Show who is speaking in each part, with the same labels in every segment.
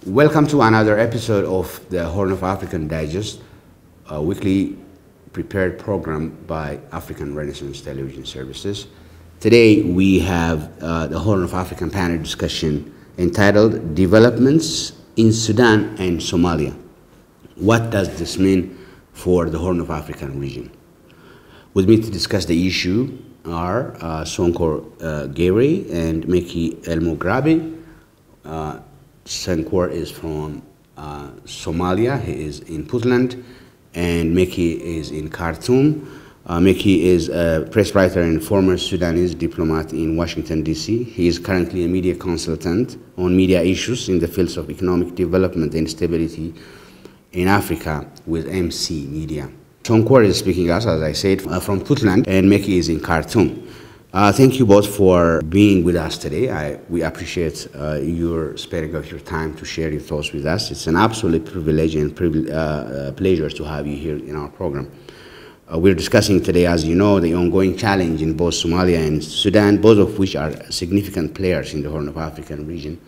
Speaker 1: Welcome to another episode of the Horn of African Digest, a weekly prepared program by African Renaissance Television Services. Today we have the Horn of African panel discussion entitled Developments in Sudan and Somalia. What does this mean for the Horn of African region? With me to discuss the issue are Sonkor Gary and Meki Elmograbi. Sonkor is from Somalia. He is in Puntland, and Meki is in Khartoum. Meki is a press writer and former Sudanese diplomat in Washington, D.C. He is currently a media consultant on media issues in the fields of economic development and stability in Africa with MC Media. Sonkor is speaking us, as I said, from Puntland, and Meki is in Khartoum. Thank you both for being with us today. We appreciate your sparing of your time to share your thoughts with us. It's an absolute privilege and pleasure to have you here in our program. We're discussing today, as you know, the ongoing challenge in both Somalia and Sudan, both of which are significant players in the Horn of African region,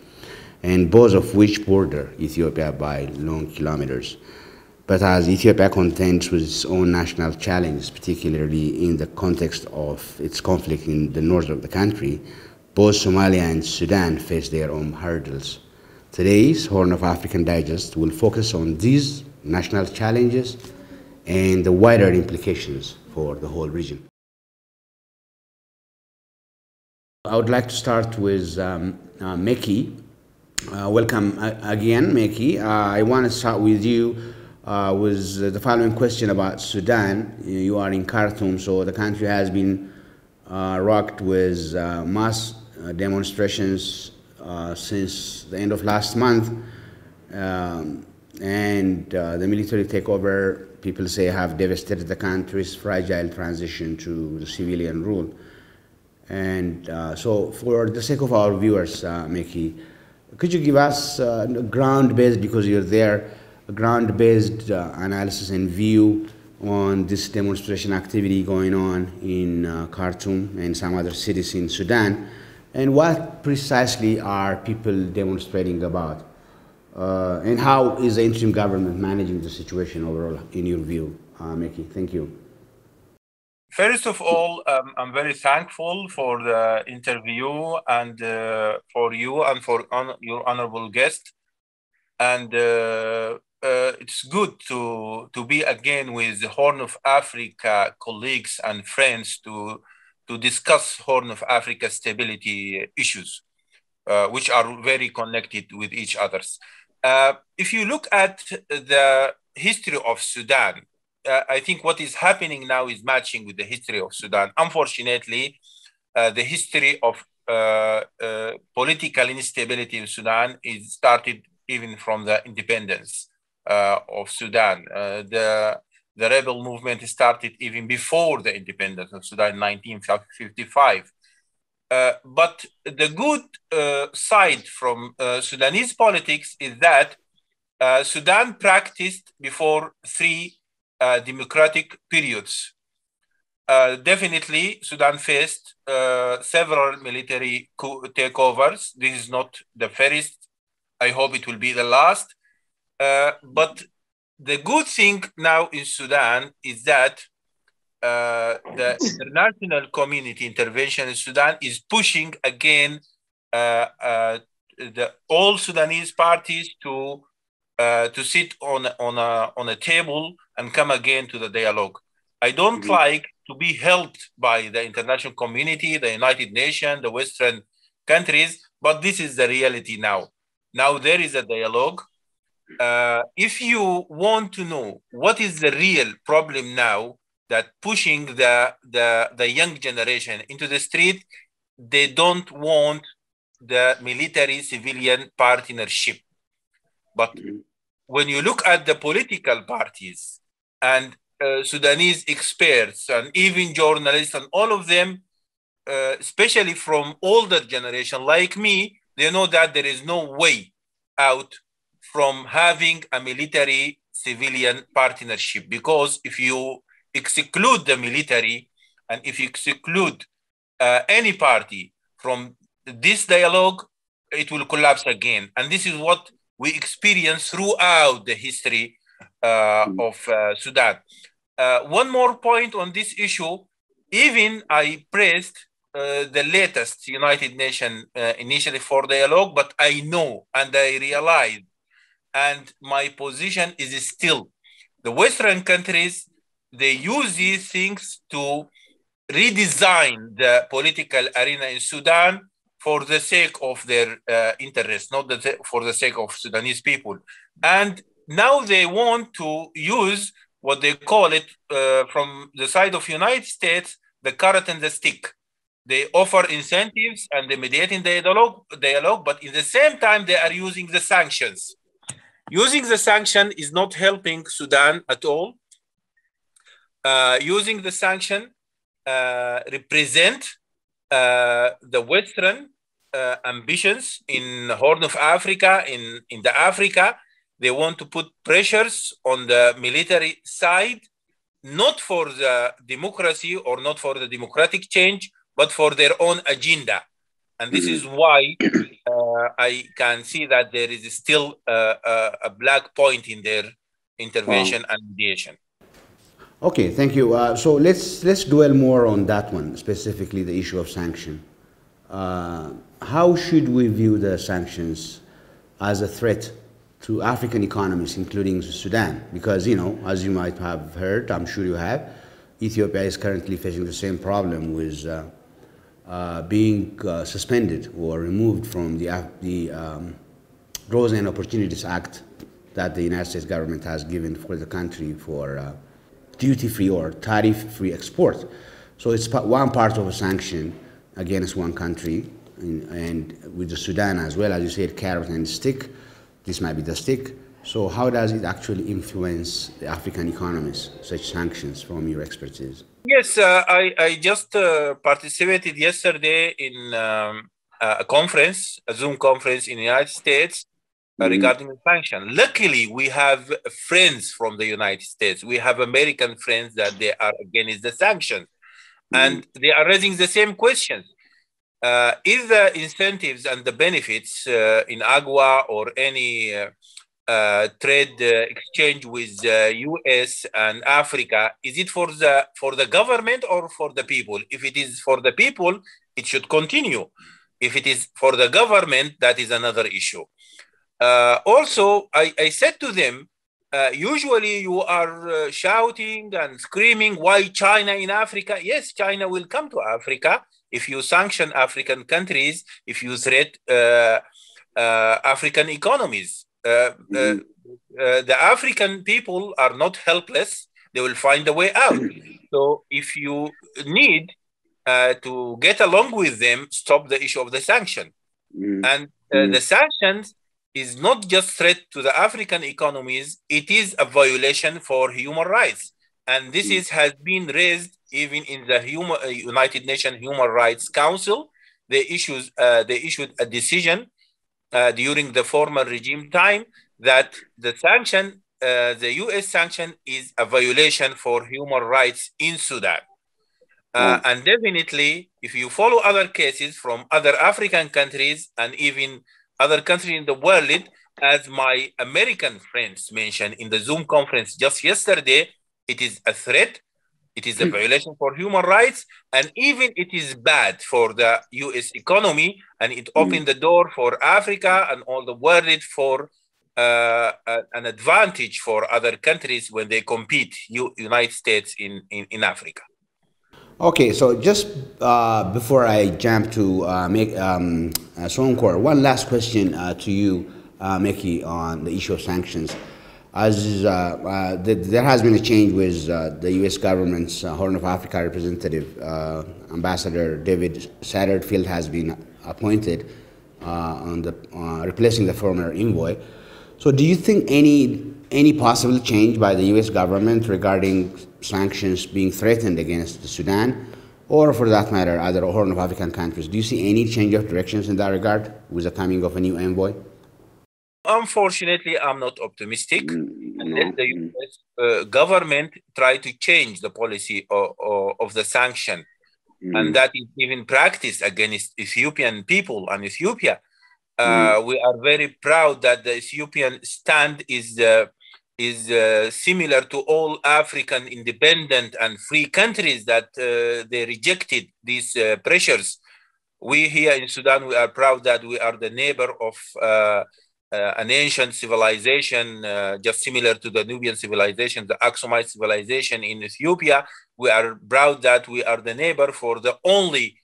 Speaker 1: and both of which border Ethiopia by long kilometers. But as Ethiopia contends with its own national challenges, particularly in the context of its conflict in the north of the country, both Somalia and Sudan face their own hurdles. Today's Horn of African Digest will focus on these national challenges and the wider implications for the whole region. I would like to start with Meki. Welcome again, Meki. I want to start with you. With the following question about Sudan. You are in Khartoum, so the country has been rocked with mass demonstrations since the end of last month, and the military takeover, people say, have devastated the country's fragile transition to the civilian rule. And so for the sake of our viewers, Meki, could you give us ground-based, because you're there, ground-based analysis and view on this demonstration activity going on in Khartoum and some other cities in Sudan, and what precisely are people demonstrating about, and how is the interim government managing the situation overall, in your view, Meki? Thank you.
Speaker 2: First of all, I'm very thankful for the interview and for you and for your honorable guest. And it's good to be again with the Horn of Africa colleagues and friends to discuss Horn of Africa stability issues, which are very connected with each other. If you look at the history of Sudan, I think what is happening now is matching with the history of Sudan. Unfortunately, the history of political instability in Sudan is started even from the independence of Sudan. The rebel movement started even before the independence of Sudan in 1955. But the good side from Sudanese politics is that Sudan practiced before three democratic periods. Definitely, Sudan faced several military takeovers. This is not the first. I hope it will be the last. But the good thing now in Sudan is that the international community intervention in Sudan is pushing again all Sudanese parties to sit on a table and come again to the dialogue. I don't like to be helped by the international community, the United Nations, the Western countries, but this is the reality now. Now there is a dialogue. If you want to know what is the real problem now that pushing the young generation into the street, they don't want the military-civilian partnership. But when you look at the political parties and Sudanese experts and even journalists and all of them, especially from older generation like me, they know that there is no way out from having a military-civilian partnership, because if you exclude the military and if you exclude any party from this dialogue, it will collapse again. And this is what we experience throughout the history of Sudan. One more point on this issue, even I praised the latest United Nations initially for dialogue, but I know and I realize, and my position is still, the Western countries, they use these things to redesign the political arena in Sudan for the sake of their interests, not for the sake of Sudanese people. And now they want to use what they call it from the side of United States, the carrot and the stick. They offer incentives and they mediate in dialogue, but in the same time, they are using the sanctions. Using the sanction is not helping Sudan at all. Using the sanction represent the Western ambitions in the Horn of Africa, in the Africa. They want to put pressures on the military side, not for the democracy or not for the democratic change, but for their own agenda. And this is why I can see that there is still a black point in their intervention and mediation.
Speaker 1: Okay, thank you. So let's dwell more on that one, specifically the issue of sanction. How should we view the sanctions as a threat to African economies, including Sudan? Because, you know, as you might have heard, I'm sure you have, Ethiopia is currently facing the same problem with being suspended or removed from the Growth and Opportunities Act that the United States government has given for the country for duty-free or tariff-free export. So it's one part of a sanction against one country, and with the Sudan as well, as you said, carrot and stick. This might be the stick. So how does it actually influence the African economies, such sanctions, from your expertise?
Speaker 2: Yes, I just participated yesterday in a conference, a Zoom conference in the United States regarding the sanction. Luckily, we have friends from the United States. We have American friends that they are against the sanctions. And they are raising the same questions. If the incentives and the benefits in AGWA or any trade exchange with US and Africa, is it for the government or for the people? If it is for the people, it should continue. If it is for the government, that is another issue. Also, I said to them, usually you are shouting and screaming, why China in Africa? Yes, China will come to Africa if you sanction African countries, if you threat African economies. The African people are not helpless. They will find a way out. So if you need to get along with them, stop the issue of the sanction. And the sanctions is not just threat to the African economies, it is a violation for human rights. And this has been raised even in the United Nations Human Rights Council. They issued a decision during the former regime time that the sanction, the US sanction, is a violation for human rights in Sudan. And definitely, if you follow other cases from other African countries and even other countries in the world, as my American friends mentioned in the Zoom conference just yesterday, it is a threat, it is a violation for human rights, and even it is bad for the US economy, and it opened the door for Africa and all the world for an advantage for other countries when they compete, United States in Africa.
Speaker 1: Okay, so just before I jump to make Sonkor, one last question to you, Meki, on the issue of sanctions. As there has been a change with the U.S. government's Horn of Africa representative, Ambassador David Satterfield has been appointed replacing the former envoy. So, do you think any possible change by the U.S. government regarding sanctions being threatened against Sudan, or for that matter, other Horn of African countries? Do you see any change of directions in that regard with the coming of a new envoy?
Speaker 2: Unfortunately, I'm not optimistic unless the US government try to change the policy of the sanction. And that is even practiced against Ethiopian people and Ethiopia. We are very proud that the Ethiopian stand is similar to all African independent and free countries that they rejected these pressures. We here in Sudan, we are proud that we are the neighbor of an ancient civilization, just similar to the Nubian civilization, the Aksumite civilization in Ethiopia. We are proud that we are the neighbor for the only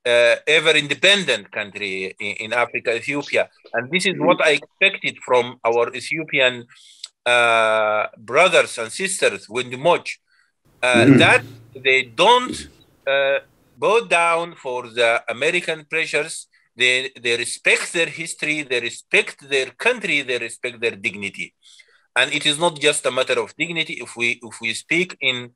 Speaker 2: ever independent country in Africa, Ethiopia. And this is what I expected from our Ethiopian brothers and sisters, Windimoch, that they don't bow down for the American pressures. They respect their history, they respect their country, they respect their dignity. And it is not just a matter of dignity. If we speak in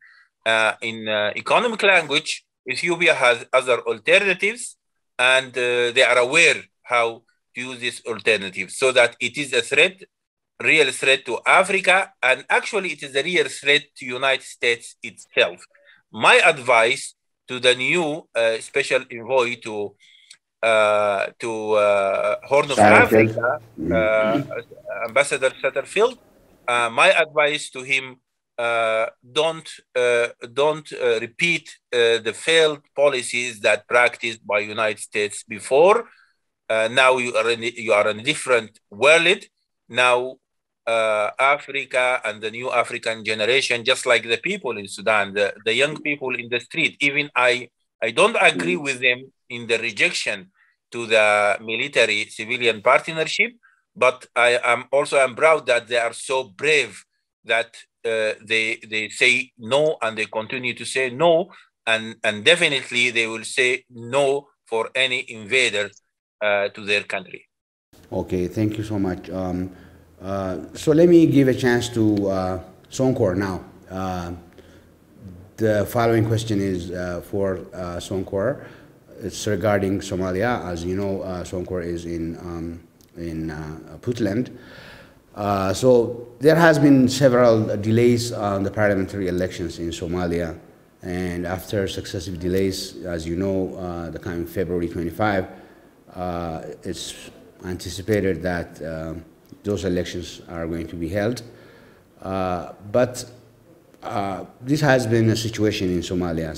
Speaker 2: economic language, Ethiopia has other alternatives, and they are aware how to use these alternatives, so that it is a threat, real threat to Africa, and actually it is a real threat to United States itself. My advice to the new special envoy to Horn of Africa, Ambassador Satterfield, my advice to him: don't repeat the failed policies that practiced by United States before. Now you are in a different world. Now Africa and the new African generation, just like the people in Sudan, the young people in the street, even I don't agree with them in the rejection to the military civilian partnership, but I am also proud that they are so brave that they say no, and they continue to say no, and definitely they will say no for any invader to their country.
Speaker 1: Okay, thank you so much. So let me give a chance to Sonkor now. The following question is for Sonkor. It's regarding Somalia. As you know, Sonkor is in Puntland. So there has been several delays on the parliamentary elections in Somalia, and after successive delays, as you know, the coming February 25, it's anticipated that those elections are going to be held. But this has been a situation in Somalia,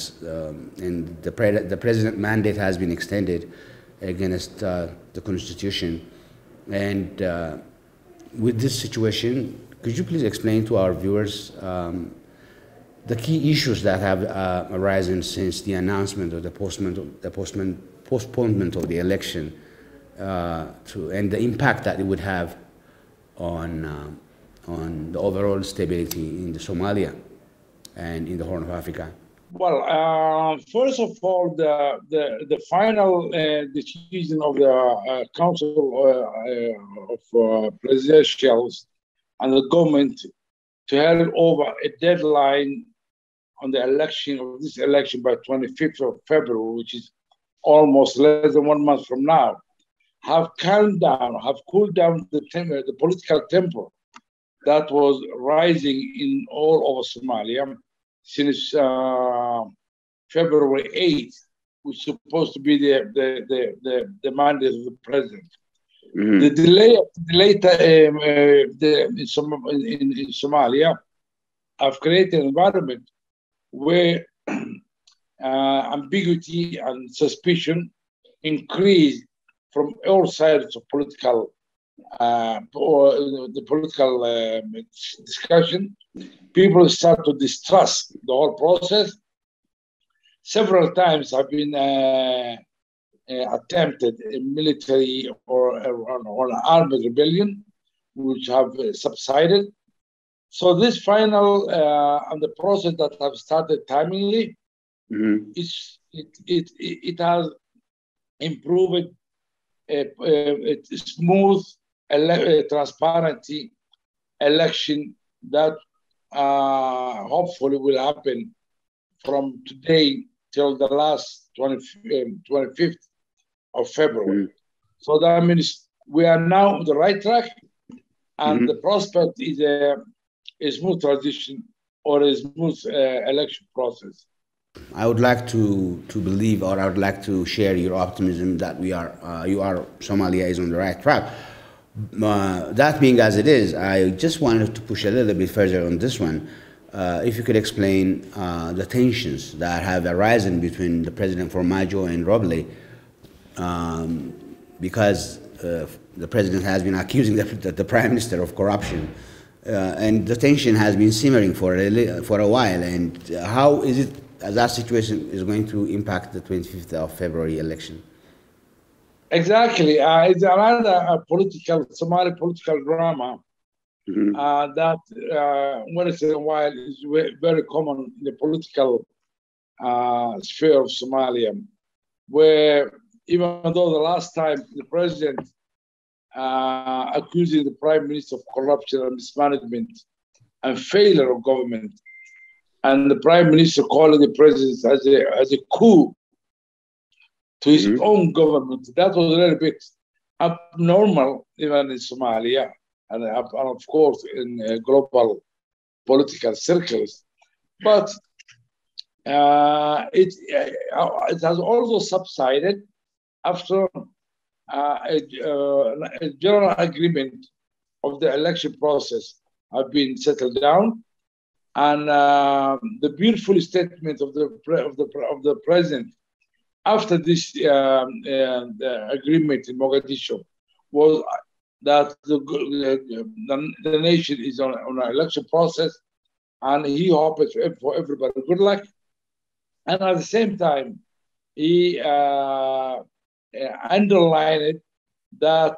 Speaker 1: and the president mandate has been extended against the constitution. And with this situation, could you please explain to our viewers the key issues that have arisen since the announcement or the postponement of the election, and the impact that it would have on the overall stability in the Somalia and in the Horn of Africa?
Speaker 3: Well, first of all, the final decision of the Council of Presidentials and the government to hand over a deadline on the election of this election by 25th of February, which is almost less than 1 month from now, have cooled down the political temper that was rising in all over Somalia since February 8th, which is supposed to be the mandate of the president. Mm-hmm. The delay in Somalia have created an environment where ambiguity and suspicion increase from all sides of political discussion. People start to distrust the whole process. Several times have been attempted a military or an armed rebellion, which have subsided. So this final and the process that have started timely, mm-hmm. it has improved a smooth, transparency election that hopefully will happen from today till the last 25th of February. Mm-hmm. So that means we are now on the right track, and mm-hmm. the prospect is a smooth transition or a smooth election process.
Speaker 1: I would like to believe, or I would like to share your optimism that Somalia is on the right track. That being as it is, I just wanted to push a little bit further on this one. If you could explain the tensions that have arisen between the President Formaggio and Roble, because the president has been accusing the prime minister of corruption, and the tension has been simmering for a while. And how is it that situation is going to impact the 25th of February election?
Speaker 3: Exactly. It's another Somali political drama that once in a while is very common in the political sphere of Somalia, where even though the last time the president accusing the prime minister of corruption and mismanagement and failure of government, and the prime minister calling the president as a coup to his own government, that was a little bit abnormal even in Somalia, and of course in global political circles. But it has also subsided after a general agreement of the election process have been settled down, and the beautiful statement of the president after this the agreement in Mogadishu was that the nation is on an election process, and he hopes for everybody good luck. And at the same time, he underlined that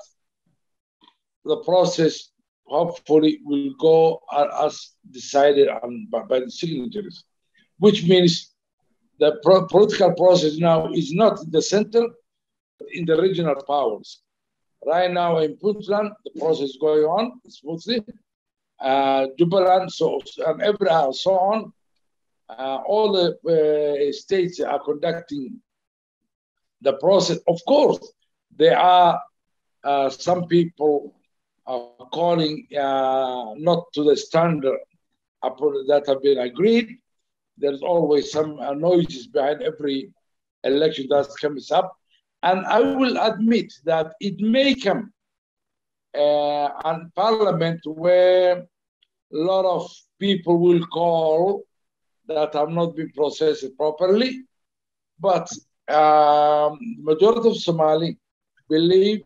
Speaker 3: the process hopefully will go as decided on by the signatories, which means the political process now is not in the center, but in the regional powers. Right now in Puntland, the process is going on smoothly. Jubaland, and every so on. All the states are conducting the process. Of course, there are some people calling not to the standard that have been agreed. There's always some noises behind every election that comes up. And I will admit that it may come on parliament where a lot of people will call that have not been processed properly. But the majority of Somali believe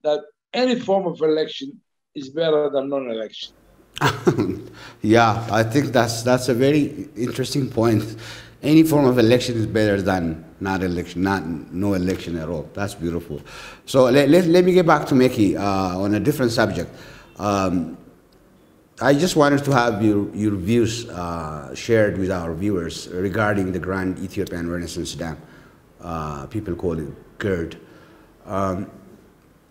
Speaker 3: that any form of election is better than non-election.
Speaker 1: Yeah, I think that's a very interesting point. Any form of election is better than not election, no election at all. That's beautiful. So let me get back to Meki on a different subject. I just wanted to have your views shared with our viewers regarding the Grand Ethiopian Renaissance Dam. People call it GERD.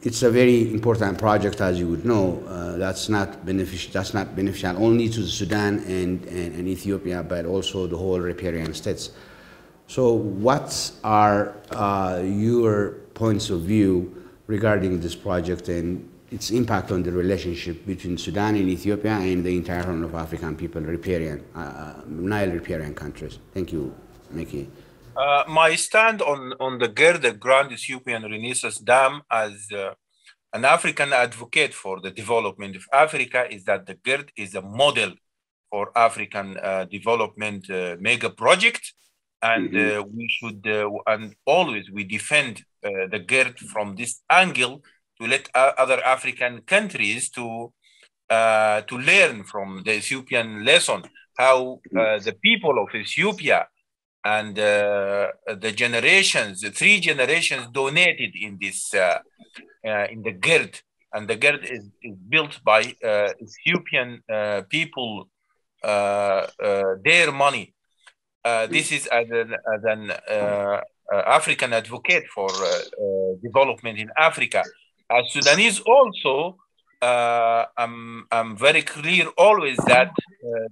Speaker 1: It's a very important project, as you would know. That's not beneficial only to Sudan and Ethiopia, but also the whole riparian states. So, what are your points of view regarding this project and its impact on the relationship between Sudan and Ethiopia and the entire Horn of African people, Nile riparian countries? Thank you, Meki.
Speaker 2: My stand on the GERD, the Grand Ethiopian Renaissance Dam, as an African advocate for the development of Africa, is that the GERD is a model for African development mega project, and we should and always we defend the GERD from this angle to let other African countries to learn from the Ethiopian lesson how the people of Ethiopia and the three generations donated in this in the GERD, and the GERD is built by Ethiopian people, their money. This is as an African advocate for development in Africa. As Sudanese also, I'm very clear always that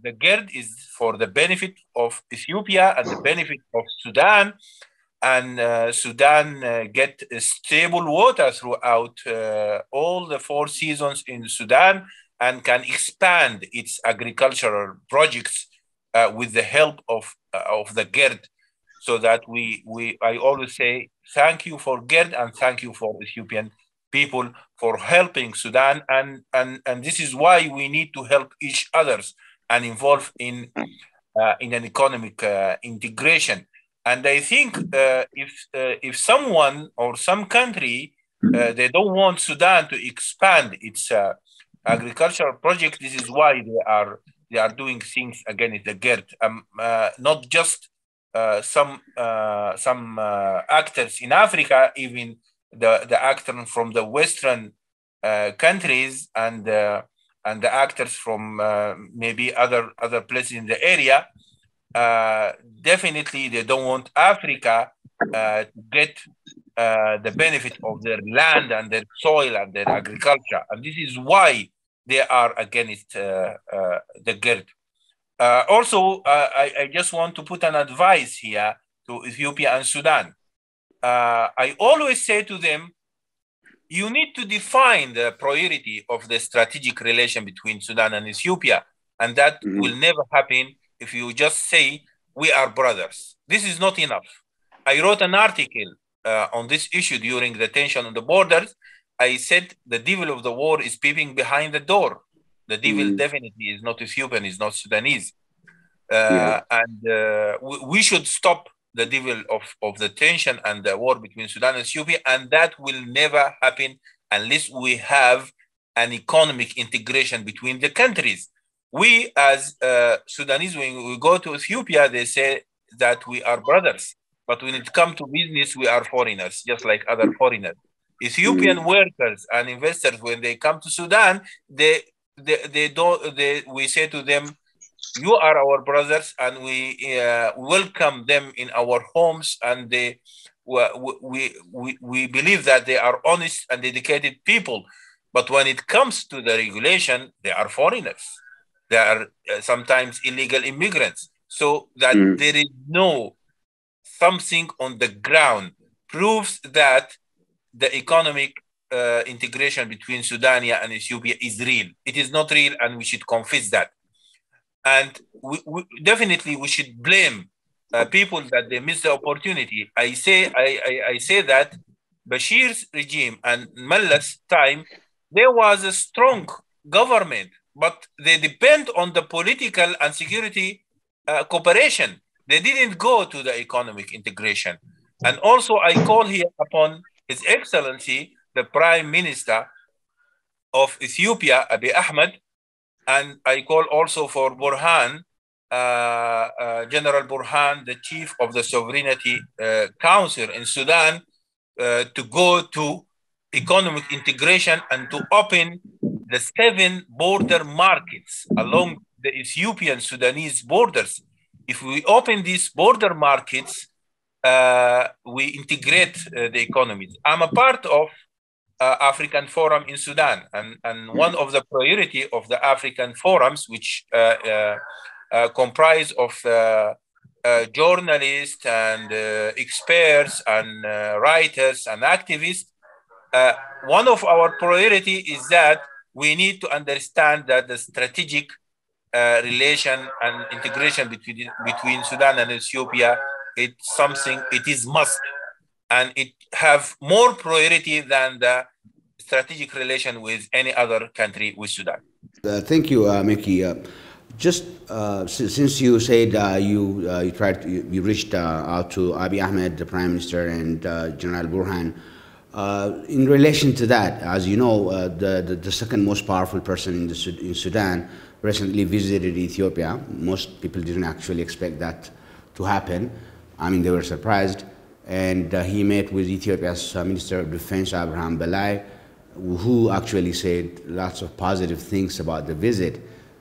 Speaker 2: the GERD is for the benefit of Ethiopia and the benefit of Sudan, and Sudan get stable water throughout all the 4 seasons in Sudan, and can expand its agricultural projects with the help of the GERD. so that I always say thank you for GERD and thank you for Ethiopian people for helping Sudan, and this is why we need to help each others and involve in an economic integration. And I think if someone or some country they don't want Sudan to expand its agricultural project, this is why they are doing things against the GERD. Not just some actors in Africa, even the actors from the Western countries and the actors from maybe other places in the area. Definitely, they don't want Africa to get the benefit of their land and their soil and their agriculture, and this is why they are against the GERD. Also, I just want to put an advice here to Ethiopia and Sudan. I always say to them, you need to define the priority of the strategic relation between Sudan and Ethiopia, and that will never happen if you just say we are brothers. This is not enough. I wrote an article on this issue during the tension on the borders. I said the devil of the war is peeping behind the door. The devil definitely is not Ethiopian, is not Sudanese. And we should stop the devil of the tension and the war between Sudan and Ethiopia, and that will never happen unless we have an economic integration between the countries. We as Sudanese, when we go to Ethiopia, they say that we are brothers, but when it comes to business, we are foreigners, just like other foreigners. Ethiopian workers and investors, when they come to Sudan, we say to them, you are our brothers, and we welcome them in our homes, and we believe that they are honest and dedicated people. But when it comes to the regulation, they are foreigners. They are sometimes illegal immigrants. So that there is no something on the ground proves that the economic integration between Sudania and Ethiopia is real. It is not real, and we should confess that. And definitely we should blame people that they missed the opportunity. I say that Bashir's regime and Malak's time, there was a strong government, but they depend on the political and security cooperation. They didn't go to the economic integration. And also I call here upon His Excellency, the Prime Minister of Ethiopia, Abiy Ahmed, and I call also for Burhan, General Burhan, the chief of the Sovereignty Council in Sudan, to go to economic integration and to open the 7 border markets along the Ethiopian-Sudanese borders. If we open these border markets, we integrate the economies. I'm a part of African Forum in Sudan, and one of the priority of the African forums, which comprise of journalists and experts and writers and activists, one of our priority is that we need to understand that the strategic relation and integration between Sudan and Ethiopia, it's something, it is must, and it have more priority than the strategic relation with any other country with Sudan.
Speaker 1: Thank you, Mickey. Just since you said you reached out to Abiy Ahmed, the Prime Minister, and General Burhan, in relation to that, as you know, the second most powerful person in Sudan recently visited Ethiopia. Most people didn't actually expect that to happen. I mean, they were surprised. And he met with Ethiopia's Minister of Defense, Abraham Belai, who actually said lots of positive things about the visit.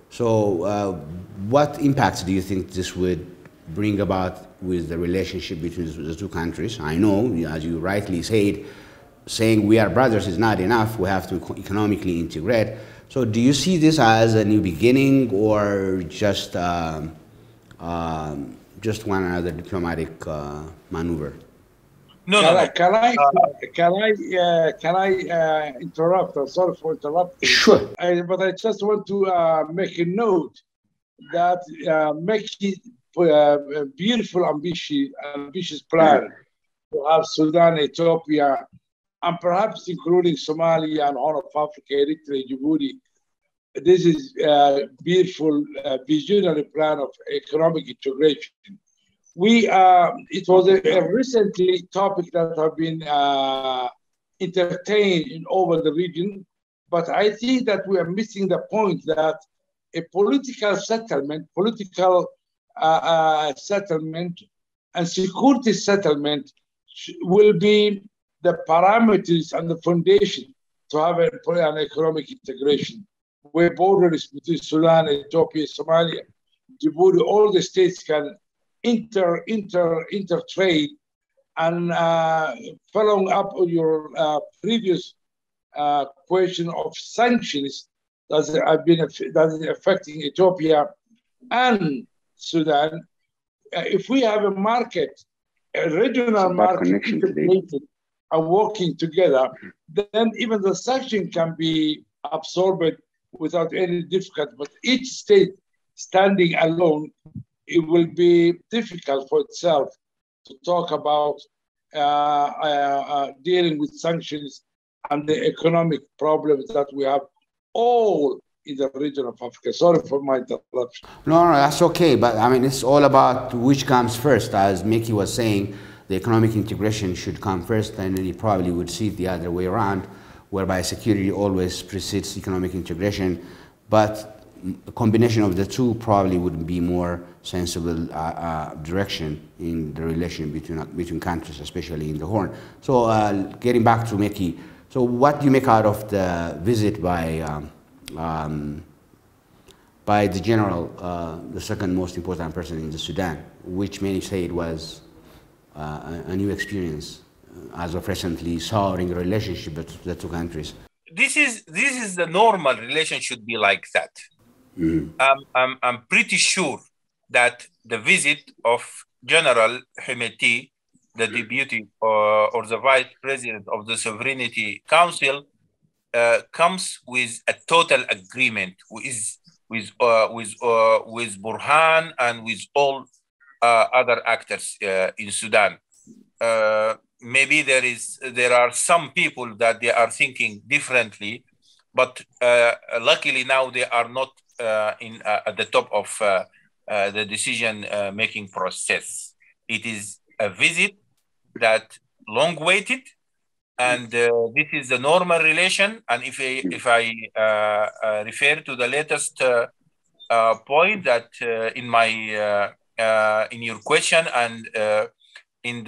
Speaker 1: So what impacts do you think this would bring about with the relationship between the two countries? I know, as you rightly said, saying we are brothers is not enough. We have to economically integrate. So do you see this as a new beginning, or just one another diplomatic maneuver?
Speaker 3: Can I interrupt? Sorry for interrupting.
Speaker 1: Sure.
Speaker 3: But I just want to make a note that Mekki beautiful, ambitious plan to have Sudan, Ethiopia, and perhaps including Somalia and Horn of Africa, Eritrea, Djibouti. This is a beautiful visionary plan of economic integration. It was a recently topic that have been entertained over the region, but I think that we are missing the point that a political settlement and security settlement will be the parameters and the foundation to have an economic integration, where borders between Sudan, Ethiopia, Somalia, Djibouti, all the states can intertrade. And following up on your previous question of sanctions that is affecting Ethiopia and Sudan, if we have a market, a regional market integrated and working together, then even the sanction can be absorbed without any difficulty. But each state standing alone, it will be difficult for itself to talk about dealing with sanctions and the economic problems that we have all in the region of Africa. Sorry for my interruption.
Speaker 1: No, that's okay. But I mean, it's all about which comes first. As Mickey was saying, the economic integration should come first, and then he probably would see it the other way around, whereby security always precedes economic integration. But a combination of the two probably would be more sensible direction in the relation between countries, especially in the Horn. So getting back to Mickey, so what do you make out of the visit by the general, the second most important person in the Sudan, which many say it was a new experience as of recently souring relationship between the two countries?
Speaker 2: This is the normal relation should be like that. I'm pretty sure that the visit of General Hemeti, the deputy or the vice president of the Sovereignty Council, comes with a total agreement with Burhan and with all other actors in Sudan. Maybe there are some people that they are thinking differently, but luckily now they are not at the top of the decision making process. It is a visit that long waited, and this is the normal relation. And if I refer to the latest point that in your question and in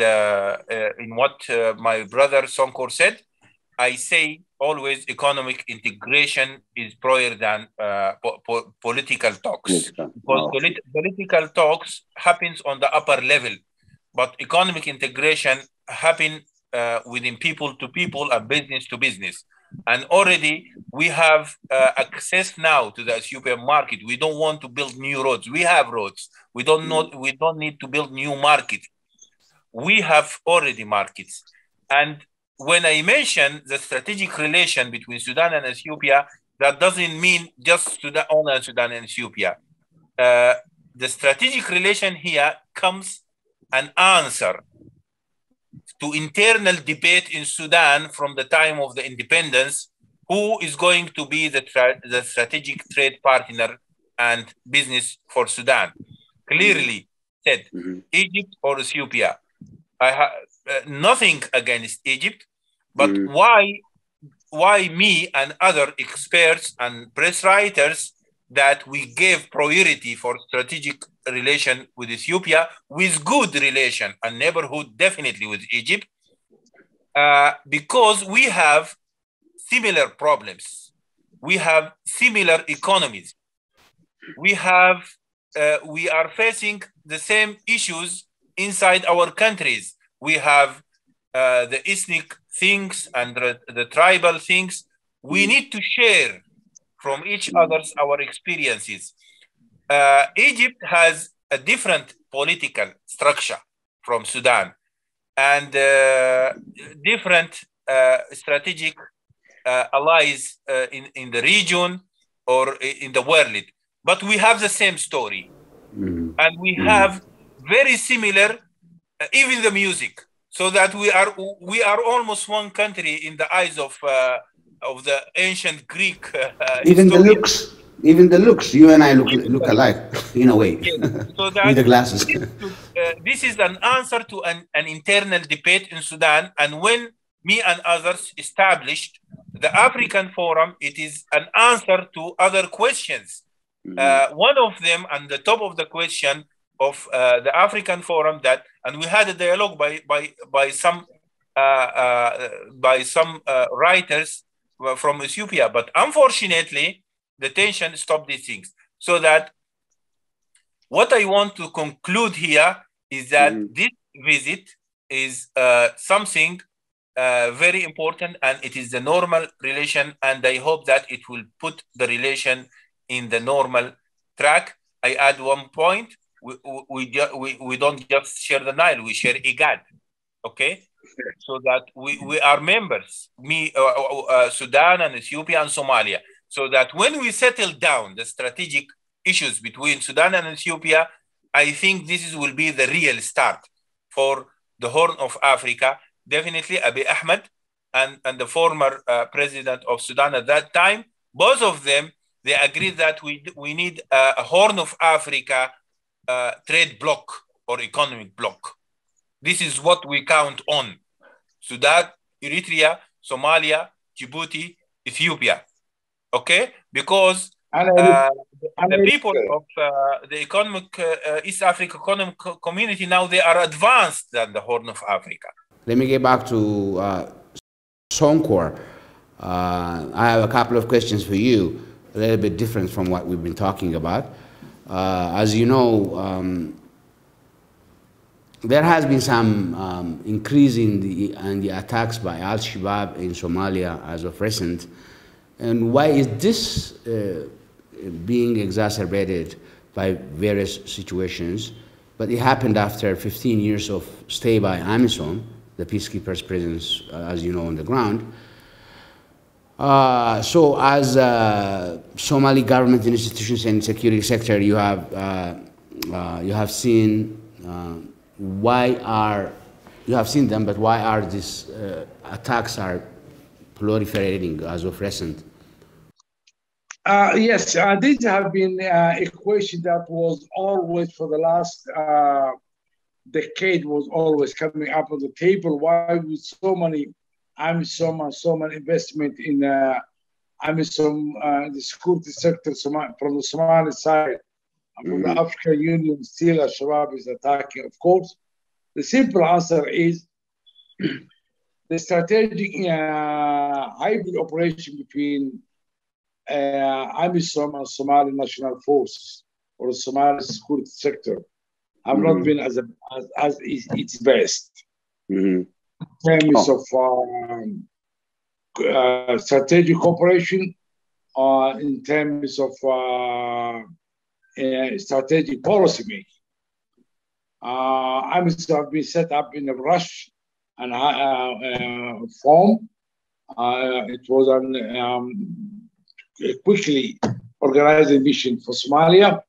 Speaker 2: what my brother Sonkor said, I say always economic integration is prior than political talks. Because political talks happens on the upper level, but economic integration happen within people to people and business to business. And already we have access now to the Ethiopian market. We don't want to build new roads. We have roads. We don't need to build new markets. We have already markets. And when I mention the strategic relation between Sudan and Ethiopia, that doesn't mean just Sudan, only Sudan and Ethiopia. The strategic relation here comes an answer to internal debate in Sudan from the time of the independence, who is going to be the strategic trade partner and business for Sudan. Clearly said, Egypt or Ethiopia. I have nothing against Egypt, but why me and other experts and press writers that we gave priority for strategic relation with Ethiopia, with good relation and neighborhood definitely with Egypt, because we have similar problems. We have similar economies. We are facing the same issues inside our countries. We have the ethnic things and the tribal things. We need to share from each other's our experiences. Egypt has a different political structure from Sudan and different strategic allies in the region or in the world. But we have the same story. and we have very similar, even the music, so that we are almost one country in the eyes of the ancient Greek
Speaker 1: Even the
Speaker 2: historian.
Speaker 1: looks, even the looks, you and I look alike in a way,
Speaker 2: Yes. So
Speaker 1: with
Speaker 2: that
Speaker 1: the glasses.
Speaker 2: this is an answer to an internal debate in Sudan. And when me and others established the African Forum, it is an answer to other questions. One of them, and the top of the question of the African Forum, that, and we had a dialogue by some writers from Ethiopia, but unfortunately, the tension stopped these things. So that what I want to conclude here is that this visit is something very important, and it is the normal relation, and I hope that it will put the relation in the normal track. I add one point: we don't just share the Nile; we share IGAD. Okay, so that we are members, Sudan and Ethiopia and Somalia, so that when we settle down the strategic issues between Sudan and Ethiopia, I think this will be the real start for the Horn of Africa. Definitely Abiy Ahmed and the former president of Sudan at that time, both of them, they agreed that we need a Horn of Africa trade bloc or economic bloc. This is what we count on: Sudan, Eritrea, Somalia, Djibouti, Ethiopia. Okay? Because the people of the economic East Africa Economic Community now, they are advanced than the Horn of Africa.
Speaker 1: Let me get back to Sonkor. I have a couple of questions for you, a little bit different from what we've been talking about. As you know, there has been some increase in the attacks by Al-Shabaab in Somalia as of recent. And why is this being exacerbated by various situations? But it happened after 15 years of stay by AMISOM, the peacekeepers' presence, as you know, on the ground. So as Somali government institutions and security sector, you have seen you have seen them, but why are these attacks are proliferating as of recent?
Speaker 3: Yes, these have been a question that was always, for the last decade, was always coming up on the table. Why with so many AMISOM and so much investment in AMISOM, the security sector from the Somali side, and from the African Union, still Al-Shabaab is attacking, of course. The simple answer is the strategic hybrid operation between AMISOM and Somali National Forces, or the Somali security sector, have not been as its best. In terms of strategic cooperation, in terms of strategic policy making. AMISOM have been set up in a rush and form. It was a quickly organized mission for Somalia.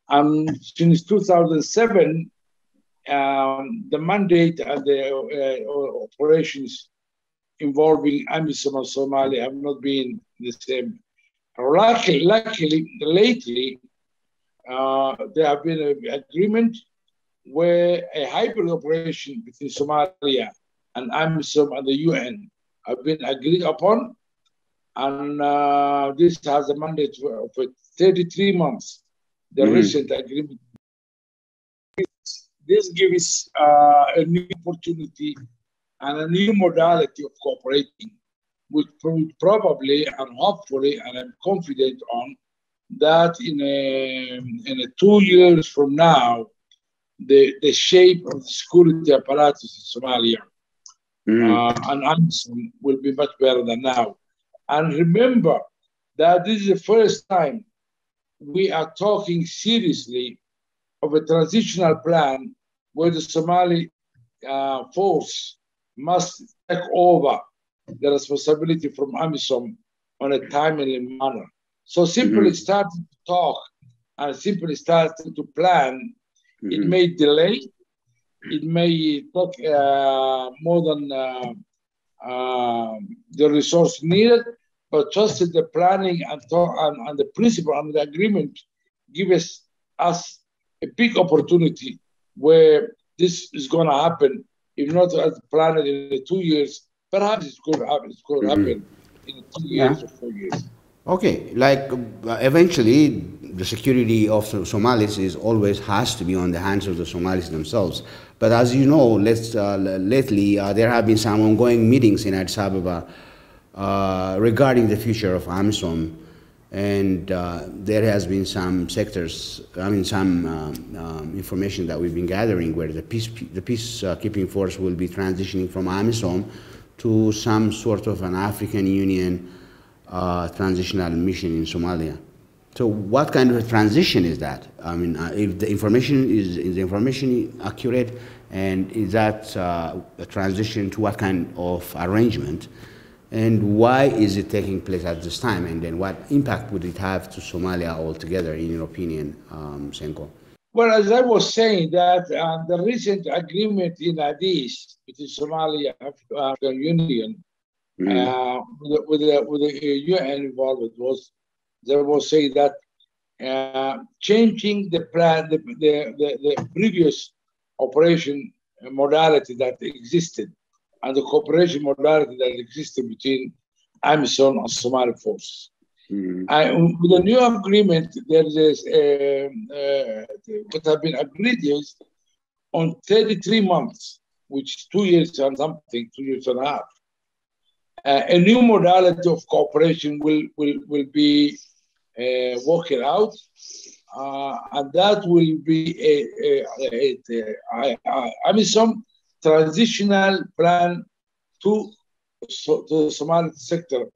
Speaker 3: And since 2007, the mandate and the operations involving AMISOM and Somalia have not been the same. Luckily, lately, there have been an agreement where a hybrid operation between Somalia and AMISOM and the UN have been agreed upon. And this has a mandate for 33 months, the recent agreement. This gives a new opportunity and a new modality of cooperating, which probably and hopefully, and I'm confident on, that in a 2 years from now, the shape of the security apparatus in Somalia and AMISOM will be much better than now. And remember that this is the first time we are talking seriously of a transitional plan where the Somali force must take over the responsibility from AMISOM on a timely manner. So simply starting to talk and simply start to plan, it may delay, it may take more than the resource needed, but just the planning and the principle and the agreement gives us a big opportunity where this is going to happen. If not as planned in 2 years, perhaps it could happen. It could happen in 2 years or 4 years.
Speaker 1: Okay, like eventually the security of Somalis is always has to be on the hands of the Somalis themselves. But as you know, lately there have been some ongoing meetings in Addis Ababa regarding the future of AMISOM, and there has been some information that we've been gathering where the peacekeeping force will be transitioning from AMISOM to some sort of an African Union transitional mission in Somalia. So what kind of a transition is that? I mean, if the information is the information accurate, and is that a transition to what kind of arrangement, and why is it taking place at this time, and then what impact would it have to Somalia altogether, in your opinion, Senko?
Speaker 3: Well, as I was saying, that the recent agreement in Addis between Somalia and African Union with the UN involved they will say that changing the plan, the previous operation modality that existed and the cooperation modality that existed between AMISOM and Somali forces. And with the new agreement, there is what have been agreed is on 33 months, which is 2 years and something, 2 years and a half. A new modality of cooperation will be worked out, and that will be AMISOM transitional plan to the Somali sector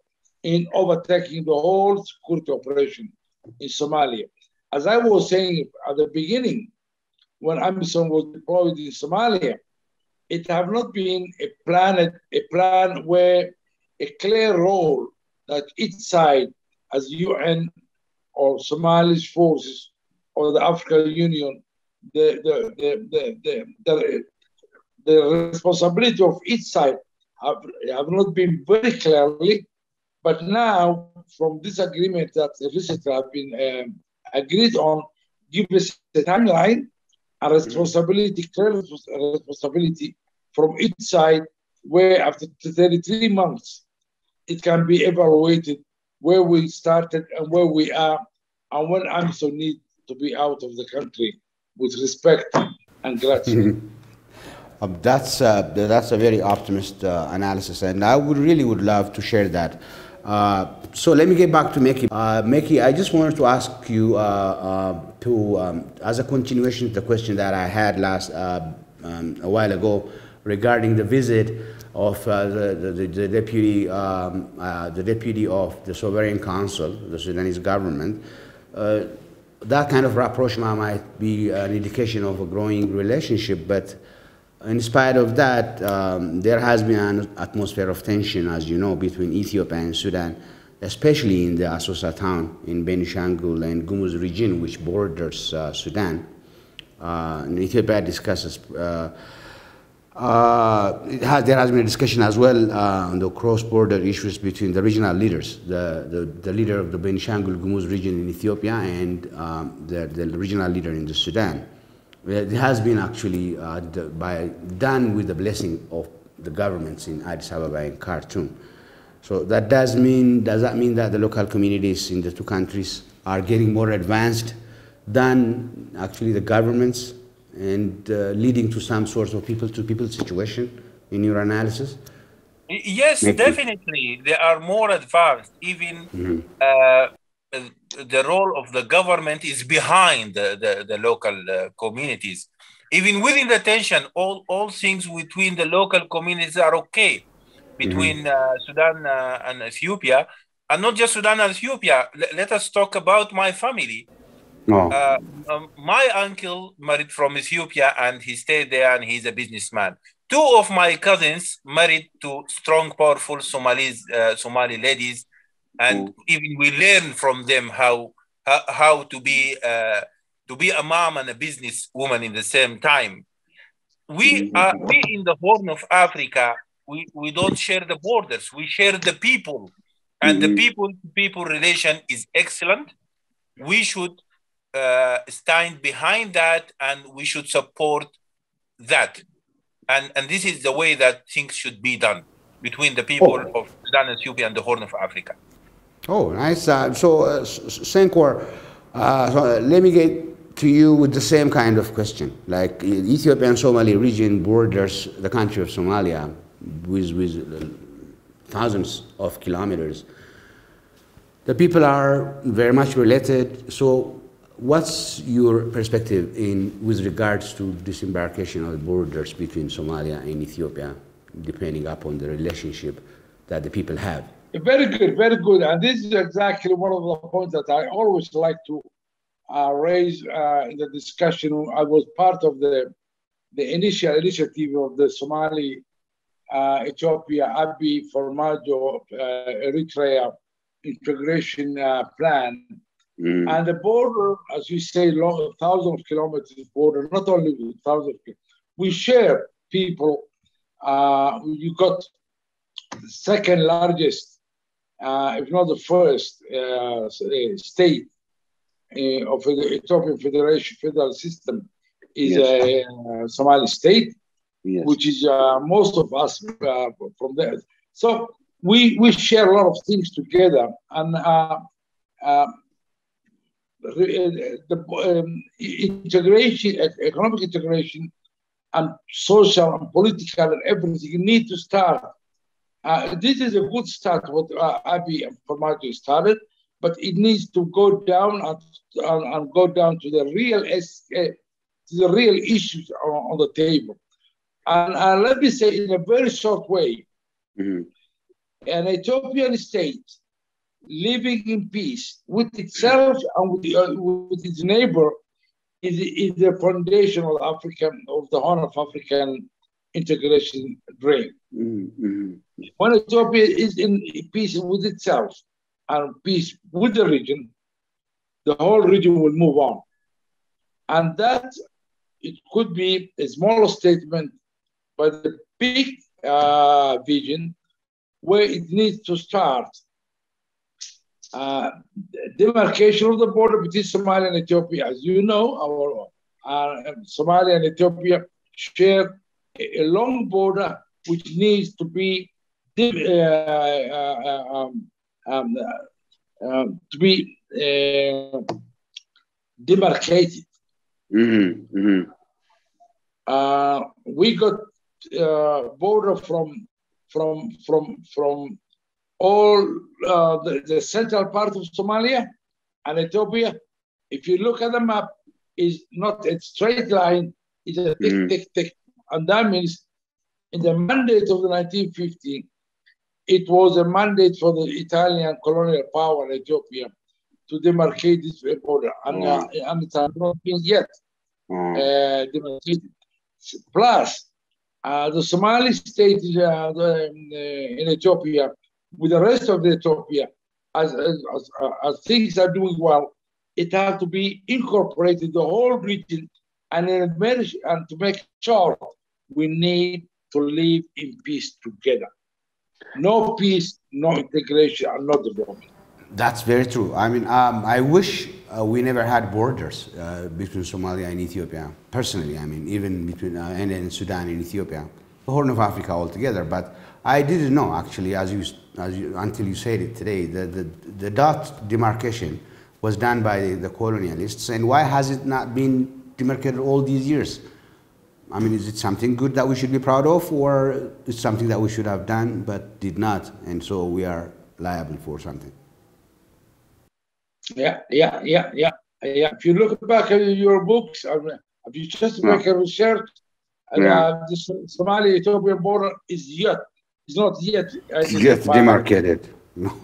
Speaker 3: in overtaking the whole security operation in Somalia. As I was saying at the beginning, when AMISOM was deployed in Somalia, it have not been a plan where a clear role that each side, as UN or Somali forces or the African Union, the responsibility of each side have not been very clearly. But now, from this agreement that recently have been agreed on, give us a timeline and responsibility, clear responsibility from each side, where after 33 months, it can be evaluated where we started and where we are, and when AMISOM need to be out of the country with respect and gratitude.
Speaker 1: That's a very optimist analysis, and I would love to share that. So let me get back to Meki. Meki, I just wanted to ask you as a continuation of the question that I had a while ago regarding the visit of the deputy of the Sovereign Council, the Sudanese government. That kind of rapprochement might be an indication of a growing relationship, but in spite of that, there has been an atmosphere of tension, as you know, between Ethiopia and Sudan, especially in the Asosa town in Benishangul and Gumuz region, which borders Sudan. And Ethiopia discusses. There has been a discussion as well on the cross-border issues between the regional leaders, the leader of the Benishangul Gumuz region in Ethiopia and the regional leader in the Sudan. It has been actually done with the blessing of the governments in Addis Ababa and Khartoum. So that does that mean that the local communities in the two countries are getting more advanced than actually the governments, and leading to some sort of people-to-people situation in your analysis?
Speaker 2: Yes, definitely. They are more advanced. Even the role of the government is behind the local communities. Even within the tension, all things between the local communities are okay. Between Sudan and Ethiopia, and not just Sudan and Ethiopia. Let us talk about my family. My uncle married from Ethiopia and he stayed there and he's a businessman. Two of my cousins married to strong, powerful Somali ladies, and even we learn from them how how to be a mom and a business woman in the same time. We in the Horn of Africa, we don't share the borders, we share the people, and the people to people relation is excellent. We should stand behind that, and we should support that, and this is the way that things should be done between the people of Sudan, Ethiopia, and the Horn of Africa.
Speaker 1: Oh, nice. Senkor, let me get to you with the same kind of question. Like Ethiopia and Somali region borders the country of Somalia with thousands of kilometers. The people are very much related. So what's your perspective with regards to disembarkation of borders between Somalia and Ethiopia, depending upon the relationship that the people have?
Speaker 3: Very good, very good. And this is exactly one of the points that I always like to raise in the discussion. I was part of the initial initiative of the Somali, Ethiopia, Abiy, Formaggio, Eritrea integration plan. And the border, as you say, long, thousands of kilometers border, not only thousands, we share people. You got the second largest, if not the first, state of the Ethiopian Federation federal system is a Somali state, which is most of us from there. So we share a lot of things together, and the integration, economic integration, and social and political and everything need to start. This is a good start what Abiy and Formaggio started, but it needs to go down and go down to the real issues on the table. And let me say in a very short way, an Ethiopian state living in peace with itself and with its neighbor is the foundation of the Horn of African integration dream. When Ethiopia is in peace with itself and peace with the region, the whole region will move on. And that it could be a small statement, but the big vision where it needs to start. Demarcation of the border between Somalia and Ethiopia. As you know, Somalia and Ethiopia share a long border which needs to be demarcated. We got border from all the central part of Somalia and Ethiopia. If you look at the map, is not a straight line, it's a tick. And that means in the mandate of the 1950, it was a mandate for the Italian colonial power in Ethiopia to demarcate this border. And it has not been yet demarcated. Plus, the Somali state in Ethiopia, with the rest of Ethiopia, as things are doing well, it has to be incorporated the whole region, and to make sure we need to live in peace together. No peace, no integration, and no development.
Speaker 1: That's very true. I mean, I wish we never had borders between Somalia and Ethiopia. Personally, I mean, even between and Sudan and Ethiopia, the Horn of Africa altogether. But I didn't know actually, until you said it today, the dot demarcation was done by the colonialists, and why has it not been demarcated all these years? I mean, is it something good that we should be proud of, or it's something that we should have done but did not, and so we are liable for something?
Speaker 3: Yeah. If you look back at your books, if you just make a research, the Somali-Ethiopian border is not yet
Speaker 1: demarcated.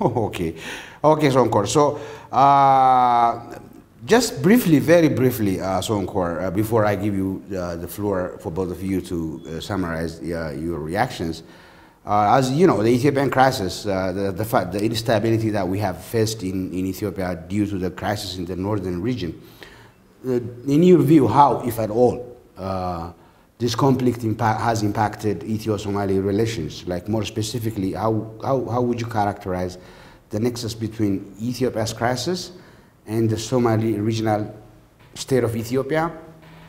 Speaker 1: Okay, Sonkor. So, just briefly, very briefly, Sonkor, before I give you the floor for both of you to summarize your reactions, As you know, the Ethiopian crisis, the instability that we have faced in Ethiopia due to the crisis in the northern region. In your view, how, if at all, this conflict has impacted Ethio-Somali relations? Like more specifically, how would you characterize the nexus between Ethiopia's crisis and the Somali regional state of Ethiopia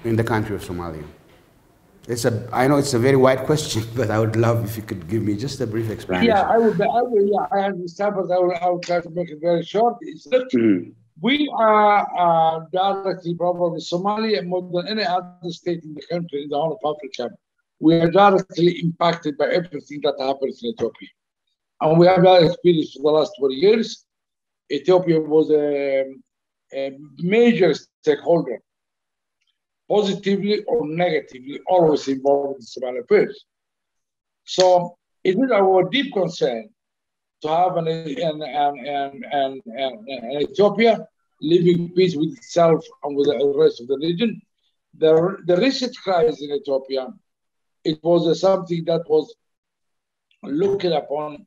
Speaker 1: in the country of Somalia? I know it's a very wide question, but I would love if you could give me just a brief explanation.
Speaker 3: Yeah, I would. Yeah, I understand, but I will try to make it very short. We are directly, probably Somalia more than any other state in the country, in the whole of Africa. We are directly impacted by everything that happens in Ethiopia. And we have that experience for the last 20 years. Ethiopia was a major stakeholder, positively or negatively, always involved in Somali affairs. So it is our deep concern to have an Ethiopia living in peace with itself and with the rest of the region. The recent crisis in Ethiopia, it was something that was looked upon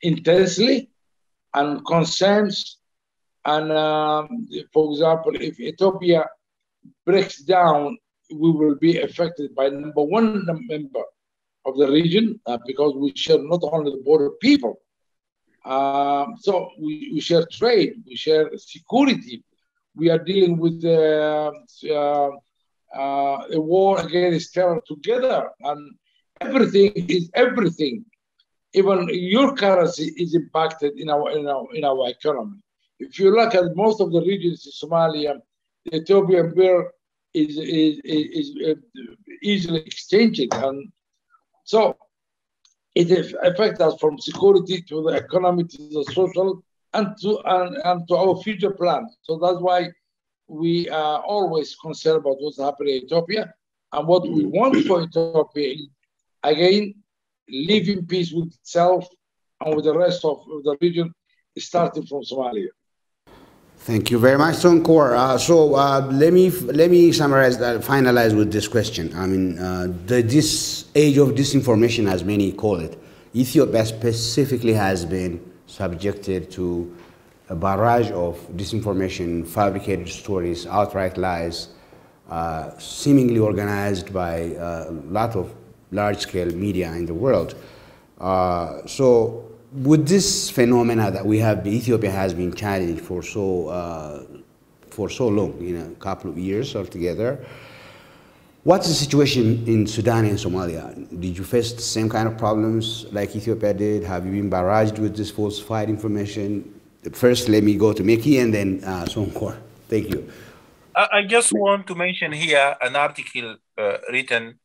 Speaker 3: intensely and concerns. And for example, if Ethiopia breaks down, we will be affected by number one member of the region because we share not only the border people, so we share trade, we share security. We are dealing with a war against terror together, and everything is everything. Even your currency is impacted in our economy. If you look at most of the regions in Somalia, the Ethiopian birr is easily exchanged, and so it affects us from security to the economy to the social and to our future plans. So that's why we are always concerned about what's happening in Ethiopia, and what we want for Ethiopia is, again, live in peace with itself and with the rest of the region, starting from Somalia.
Speaker 1: Thank you very much, Sonkor. Let me summarize that, finalize with this question. I mean, this age of disinformation, as many call it, Ethiopia specifically has been subjected to a barrage of disinformation, fabricated stories, outright lies, seemingly organized by a lot of large-scale media in the world. So with this phenomena that we have, Ethiopia has been challenged for so long, a couple of years altogether. What's the situation in Sudan and Somalia? Did you face the same kind of problems like Ethiopia did? Have you been barraged with this falsified information? First, let me go to Meki and then Sonkor. Thank you.
Speaker 2: I just want to mention here an article written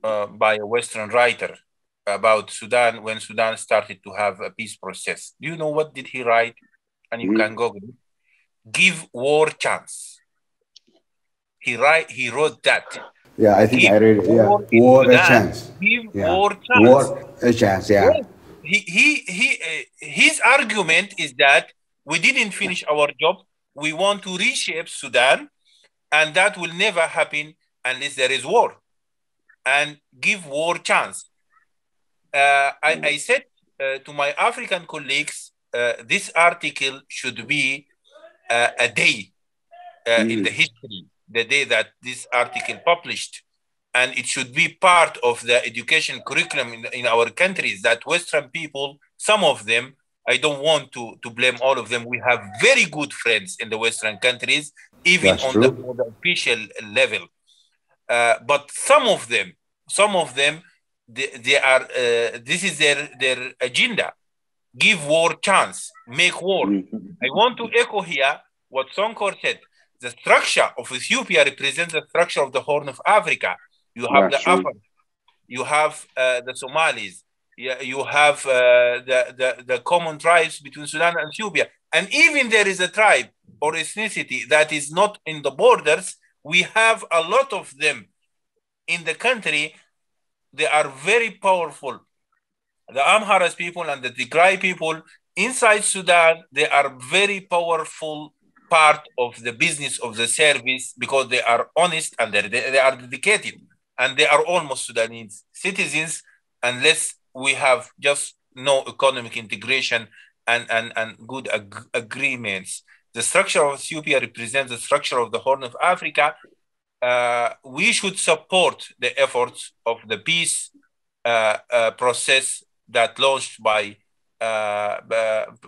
Speaker 2: by a Western writer about Sudan when Sudan started to have a peace process. Do you know what did he write? And you can Google it. Give war chance. He wrote that.
Speaker 1: Yeah, I think I read it. Yeah, war a chance.
Speaker 2: Give war chance.
Speaker 1: War a chance. Yeah.
Speaker 2: His argument is that we didn't finish our job. We want to reshape Sudan, and that will never happen unless there is war. And give war chance. I said to my African colleagues, this article should be a day in the history, the day that this article published. And it should be part of the education curriculum in our countries, that Western people, some of them, I don't want to blame all of them. We have very good friends in the Western countries, even on the official level. But some of them, they are, this is their agenda. Give war chance, make war. I want to echo here what Sonkor said. The structure of Ethiopia represents the structure of the Horn of Africa. You have the Afar, you have the Somalis, you have the common tribes between Sudan and Ethiopia. And even there is a tribe or ethnicity that is not in the borders. We have a lot of them in the country. They are very powerful. The Amharas people and the Tigray people inside Sudan, they are very powerful part of the business of the service because they are honest and they are dedicated. and they are almost Sudanese citizens unless we have just no economic integration and good agreements. The structure of Ethiopia represents the structure of the Horn of Africa. We should support the efforts of the peace process that launched by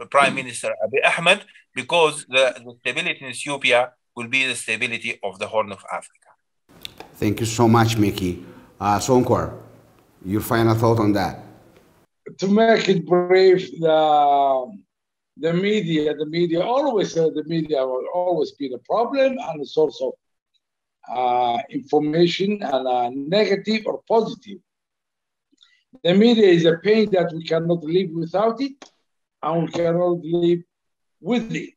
Speaker 2: Prime Minister Abiy Ahmed, because the stability in Ethiopia will be the stability of the Horn of Africa.
Speaker 1: Thank you so much, Mickey. Sonkor, your final thought on that?
Speaker 3: To make it brief, the media always the media will always be the problem and a source of information, and negative or positive. The media is a pain that we cannot live without it, and we cannot live with it.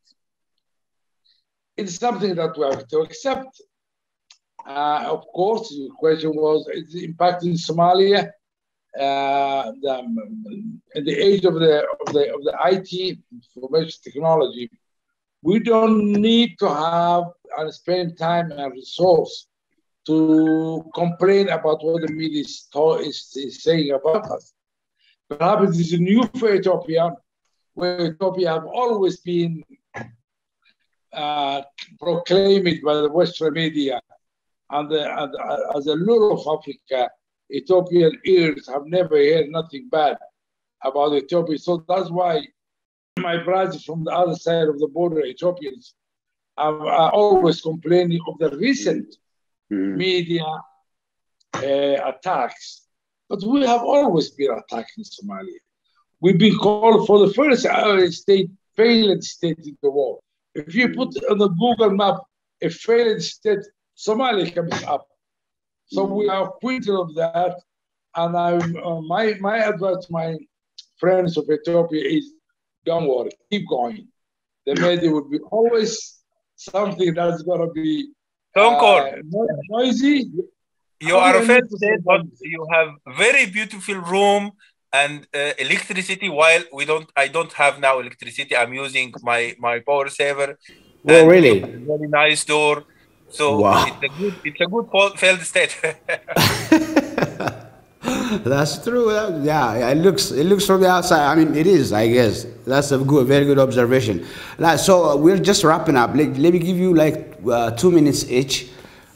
Speaker 3: It's something that we have to accept. Of course, the question was, is the impact in Somalia? In the age of the IT, information technology, we don't need to have and spend time and resource to complain about what the media is saying about us. Perhaps it is new for Ethiopia, where Ethiopia have always been proclaimed by the Western media and as a lure of Africa. Ethiopian ears have never heard nothing bad about Ethiopia. So that's why my brothers from the other side of the border, Ethiopians, are always complaining of the recent media attacks. But we have always been attacked in Somalia. We've been called for the first failed state in the world. If you put on the Google map a failed state, Somalia comes up. So we are acquitted of that. And my advice to my friends of Ethiopia is, don't worry, keep going. The media will be always something that's going to be noisy.
Speaker 2: You are a failed state, but you have very beautiful room and electricity, while I don't have now electricity. I'm using my power saver.
Speaker 1: Oh, really?
Speaker 2: Very nice door. So
Speaker 1: wow.
Speaker 2: It's a good failed state.
Speaker 1: That's true. Yeah, it looks from the outside. I mean, it is. I guess that's a very good observation. So we're just wrapping up. Let me give you like 2 minutes each.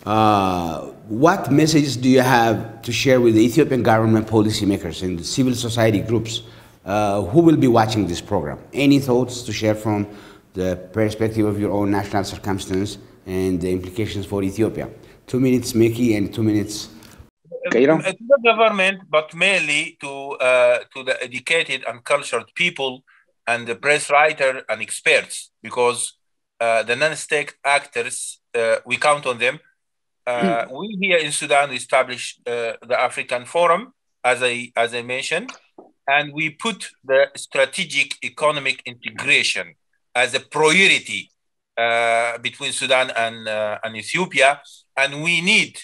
Speaker 1: What messages do you have to share with the Ethiopian government policymakers and the civil society groups who will be watching this program? Any thoughts to share from the perspective of your own national circumstance and the implications for Ethiopia? 2 minutes, Mickey, and 2 minutes, Cairo.
Speaker 2: To the government, but mainly to the educated and cultured people and the press writer and experts, because the non-state actors, we count on them. We here in Sudan established the African Forum, as I mentioned, and we put the strategic economic integration as a priority between Sudan and Ethiopia, and we need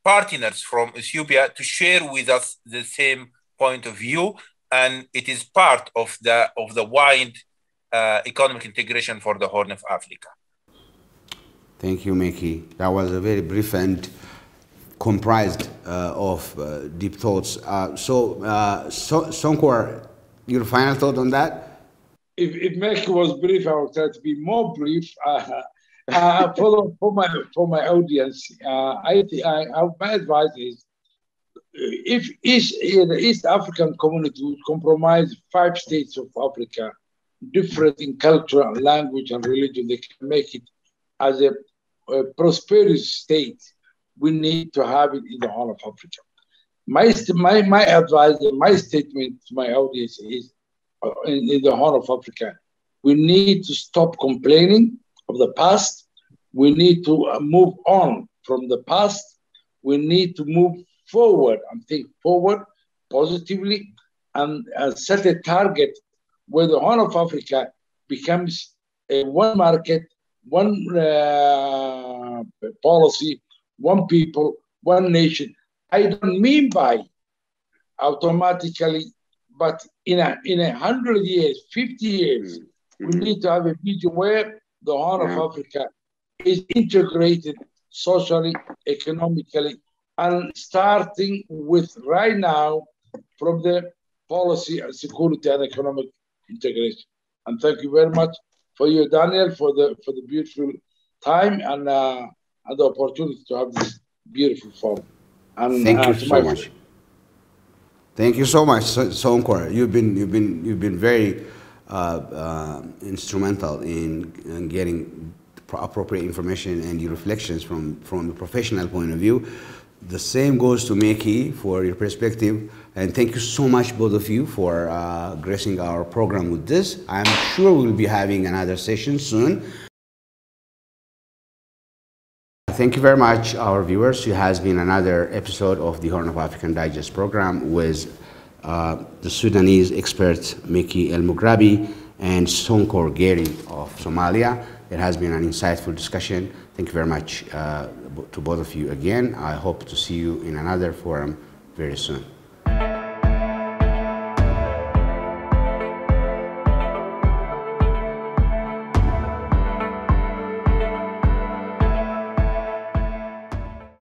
Speaker 2: partners from Ethiopia to share with us the same point of view, and it is part of the wide economic integration for the Horn of Africa.
Speaker 1: Thank you, Mickey. That was a very brief and comprised of deep thoughts. Sonkor, your final thought on that?
Speaker 3: If Mickey was brief, I will try to be more brief. For my audience, my advice is, if the East African community would compromise 5 states of Africa, different in culture, and language, and religion, they can make it as a prosperous state. We need to have it in the Horn of Africa. My advice, my statement to my audience is, in the Horn of Africa, we need to stop complaining of the past. We need to move on from the past. We need to move forward and think forward positively, and set a target where the Horn of Africa becomes a one market, one policy, one people, one nation. I don't mean by automatically, but in 100 years, 50 years, we need to have a vision where the Horn of Africa is integrated socially, economically, and starting with right now from the policy and security and economic integration. And thank you very much for you, Daniel, for the beautiful time and the opportunity to have this beautiful forum. And
Speaker 1: Thank you
Speaker 3: to
Speaker 1: so
Speaker 3: my
Speaker 1: much. Thank you so much, Sonkor. You've been very instrumental in getting appropriate information and your reflections from a professional point of view. The same goes to Meki for your perspective, and thank you so much, both of you, for gracing our program with this. I'm sure we'll be having another session soon. Thank you very much, our viewers. It has been another episode of the Horn of African Digest program with the Sudanese expert Meki El Mugrabi and Sonkor Geri of Somalia. It has been an insightful discussion. Thank you very much to both of you again. I hope to see you in another forum very soon.